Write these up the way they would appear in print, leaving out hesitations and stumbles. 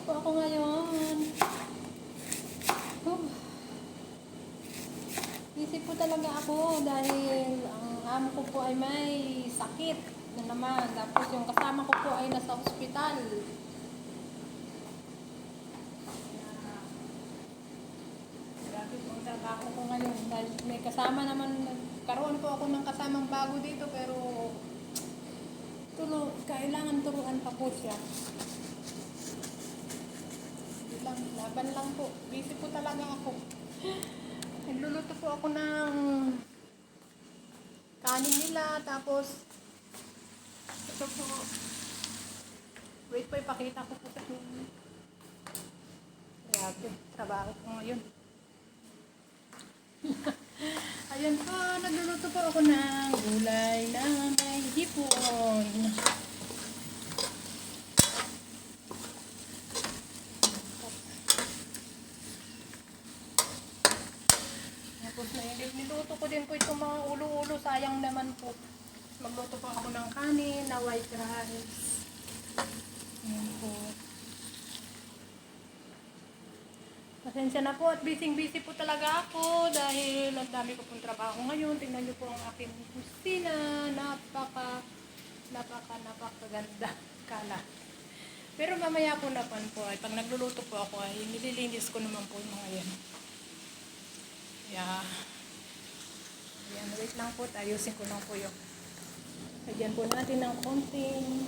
po ako ngayon. Busy po talaga ako dahil ang amo ko po ay may sakit na naman. Tapos yung kasama ko po ay nasa ospital. Grabe po ang trabaho ko ngayon dahil may kasama naman. Karoon po ako ng kasamang bago dito pero kailangan turuan pa po siya. Laban lang po. Busy po talaga ako. Nagluluto po ako ng kanin nila. Tapos, ito po. Wait po, ipakita ko po sa inyo. Grabe, trabaho ko ngayon. Ayan po, nagluluto po ako ng gulay na may hipon. Tapos niluto ko din po itong mga ulo-ulo. Sayang naman po. Magluto po ako ng kanin na white rice. Ayan po. Pasensya na po at busy po talaga ako dahil ang dami ko pong trabaho ngayon. Tingnan niyo po ang aking kusina. Napakaganda. Kala. Pero mamaya po naman po ay pag nagluluto po ako ay nililinis ko naman po yung mga yan. Yeah. Ayan, wait lang po. Ayusin ko lang po yung. Lagyan po natin ng konting.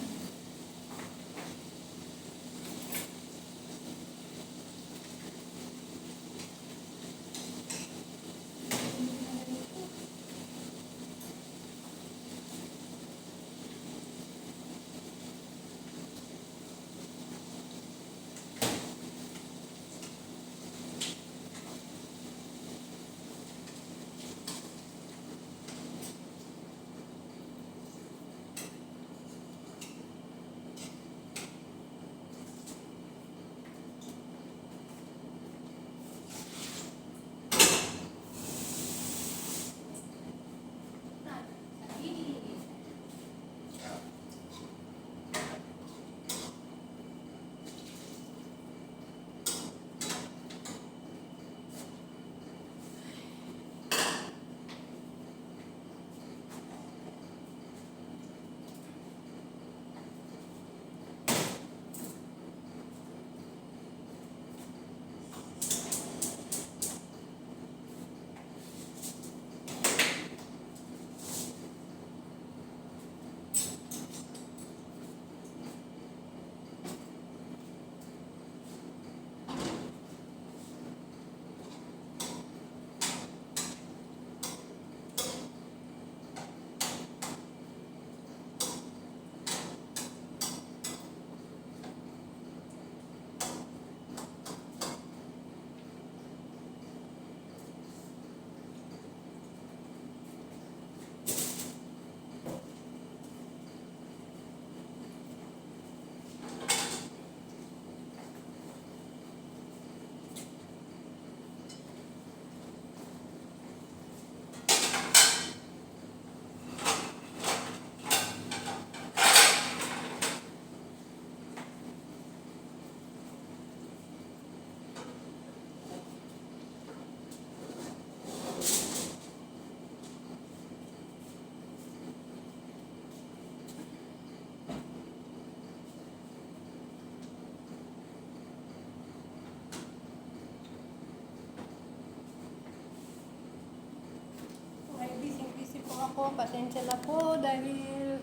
Busy po ako. Pasensya na po dahil hindi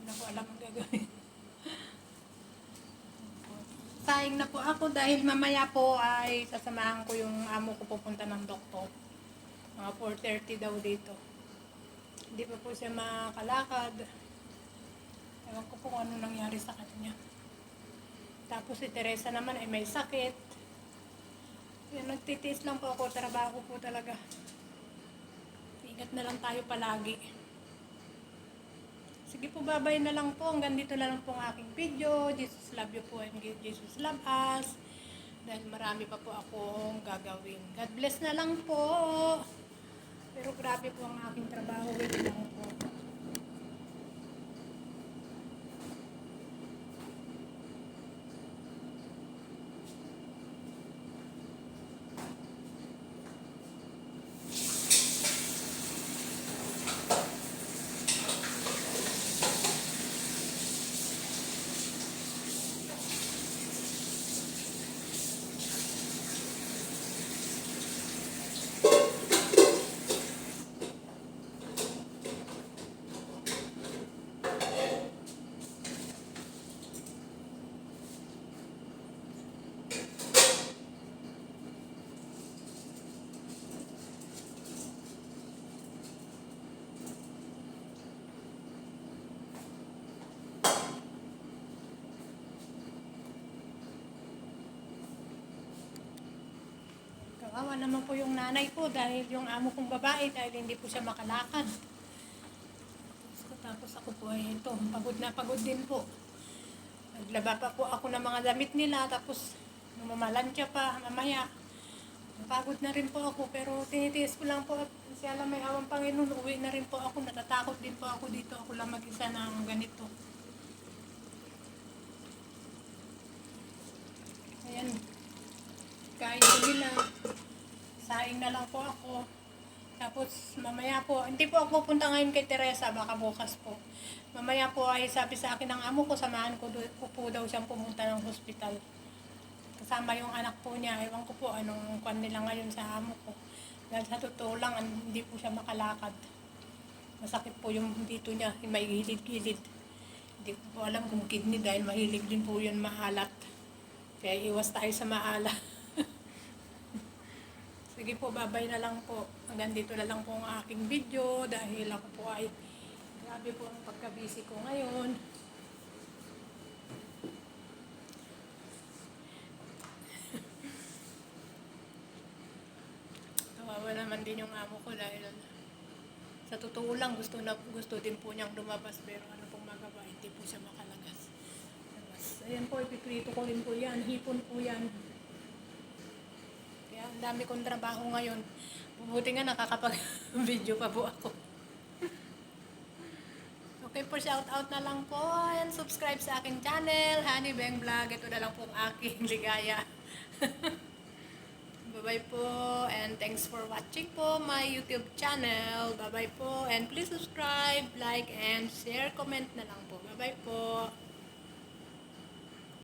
na ko alam ang gagawin. Saing na po ako dahil mamaya po ay sasamahan ko yung amo ko pupunta ng doktor. Mga 4:30 daw dito. Hindi pa po siya makalakad. Ewan ko po kung ano nangyari sa kanya. Tapos si Teresa naman ay may sakit. Yan, nagtitiis lang po ako. Trabaho po talaga. Ingat na lang tayo palagi. Sige po, babay na lang po. Hanggang dito na lang po ang aking video. Jesus love you po and Jesus love us. Dahil marami pa po akong gagawin. God bless na lang po. Pero grabe po ang aking trabaho. Wait lang po. Kawawa naman po yung nanay ko dahil yung amo kong babae dahil hindi po siya makalakad. Tapos ako po ay ito, pagod din po. Naglaba pa po ako ng mga damit nila tapos mamalansya pa mamaya. Napagod na rin po ako pero tinitiis ko lang po at siya lang may awang Panginoon. Uwi na rin po ako, natatakot din po ako dito. Ako lang mag-isa ng ganito. Ayan. Kain ko nila. Saing na lang po ako. Tapos mamaya po, hindi po ako pupunta ngayon kay Teresa, baka bukas po. Mamaya po ay sabi sa akin ng amo ko, samahan ko po daw siyang pumunta ng hospital. Kasama yung anak po niya, ewan ko po anong kwan nila ngayon sa amo ko. Dahil sa totoo lang, hindi po siya makalakad. Masakit po yung dito niya, yung may gilid-gilid. Hindi ko po alam kung kidney dahil mahilig din po yun maalat. Kaya iwas tayo sa maalat. Sige po, babay na lang po. Hanggang dito na lang po ang aking video dahil ako po ay grabe po ang pagka-busy ko ngayon. Kawawa naman din yung amo ko dahil sa totoo lang gusto din po niyang lumabas pero ano pong magawa, hindi po siya makalabas. Ayan po, ipiprito ko rin po yan. Hipon po yan. Kaya ang dami kong trabaho ngayon. Buti nga nakakapag-video pa po ako. Okay po, shout out na lang po. And subscribe sa aking channel, Honey Beng Vlog. Ito na lang po ang aking ligaya. Bye-bye po. And thanks for watching po my YouTube channel. Bye-bye po. And please subscribe, like, and share, comment na lang po. Bye-bye po.